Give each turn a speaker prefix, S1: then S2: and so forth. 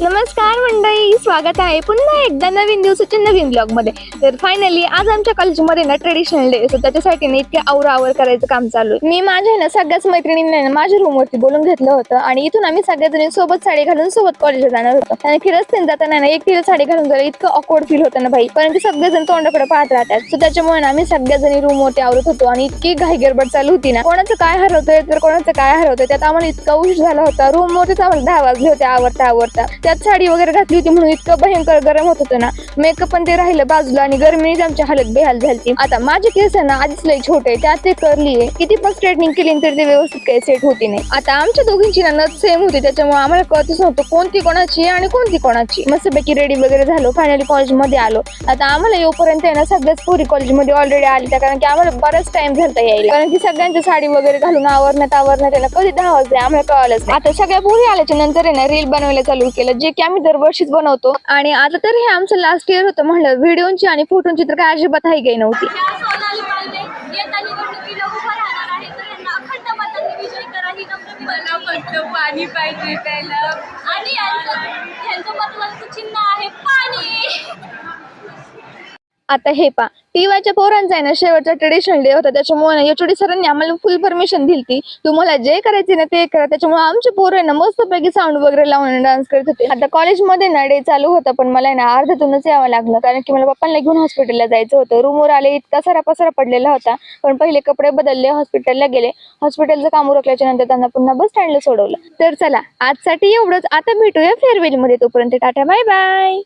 S1: नमस्कार मंडळी, स्वागत आहे पुन्हा एकदा नवीन दिवसाच्या नवीन ब्लॉग मध्ये. तर फायनली आज आमच्या कॉलेजमध्ये ना ट्रेडिशनल डे, सो त्याच्यासाठी ना इतके आवरावर करायचं काम चालू आहे. मी माझ्या ना सगळ्याच मैत्रिणींना माझ्या रूमवरती बोलून घेतलं होतं आणि इथून आम्ही सगळ्या सोबत साडी घालून सोबत कॉलेजला जाणार होतो. आणि की रस्त्याने जाताना ना एकटीला साडी घालून जायला इतकं ऑकवर्ड फील होतं ना भाई, कारण की सगळेजण तोंडाकडे पाहत राहतात. सो त्याच्यामुळे आम्ही सगळ्याजणी रूमवरती आवरत होतो आणि इतकी घाई गडबड चालू होती ना, कोणाचं काय हरवतंय तर कोणाचं काय हरवतंय. त्यात आम्हाला इतका उशीर झाला होता. रूमवरतीच आम्हाला 10 वाजले होते आवरता. त्यात साडी वगैरे घातली होती म्हणून इतकं भयंकर गरम होत होतं ना, मेकअप पण ते राहिलं बाजूला आणि गरमीने आमची हालत बेहाल झाली. आता माझे केस ना आधीच लई छोटे, त्यात ते करली आहे, किती पण स्ट्रेटनिंग केली तरी ते व्यवस्थित काही सेट होती नाही. आता आमच्या दोघींची ना नथ सेम होती, त्याच्यामुळे आम्हाला कळतच नव्हतं कोणती कोणाची आणि कोणती कोणाची. मस्तपैकी रेडी वगैरे झालो, फायनली कॉलेजमध्ये आलो. आता आम्हाला येऊपर्यंत ना सगळ्याच पोरी कॉलेजमध्ये ऑलरेडी आली, कारण की आम्हाला बराच टाइम झाला यायला, कारण की सगळ्यांची साडी वगैरे घालून आवरण्यात त्याला कधी 10 वाजले आम्हाला कळालंच नाही. आता सगळ्या पोरी आल्याच्या नंतर आहे ना रील बनवायला चालू केलं, जे की आम्ही दरवर्षीच बनवतो. आणि आता तर हे आमचं लास्ट इयर होतं म्हणलं, व्हिडिओची आणि फोटोची तर काय अजिबात हाई काही नव्हती.
S2: पाणी पाहिजे त्याला आणि यांचं महत्वाचं चिन्ह आहे पाणी.
S1: आता हे पा टीवायच्या पोरांचा आहे ना शेवटचा ट्रेडिशनल डे होता, त्याच्यामुळे एचओडी सरांनी आम्हाला फुल परमिशन दिली. तुम्हाला जे करायचे ना ते करा. त्याच्यामुळे आमचे पोरं आहे ना मस्तपैकी साऊंड वगैरे लावून डान्स करत होते. आता कॉलेजमध्ये ना डे चालू होता, पण मला ना अर्ध्यातूनच यावं लागलं, कारण की मला पप्पांना घेऊन हॉस्पिटलला जायचं होतं. रूमवर आले, इतका सारा पसारा पडलेला होता, पण पहिले कपडे बदलले, हॉस्पिटलला गेले. हॉस्पिटलचं काम उरकल्याच्या नंतर त्यांना पुन्हा बस स्टँडला सोडवलं. तर चला आजसाठी एवढंच. आता भेटूया फेअरवेल मध्ये, तोपर्यंत टाटा बाय बाय.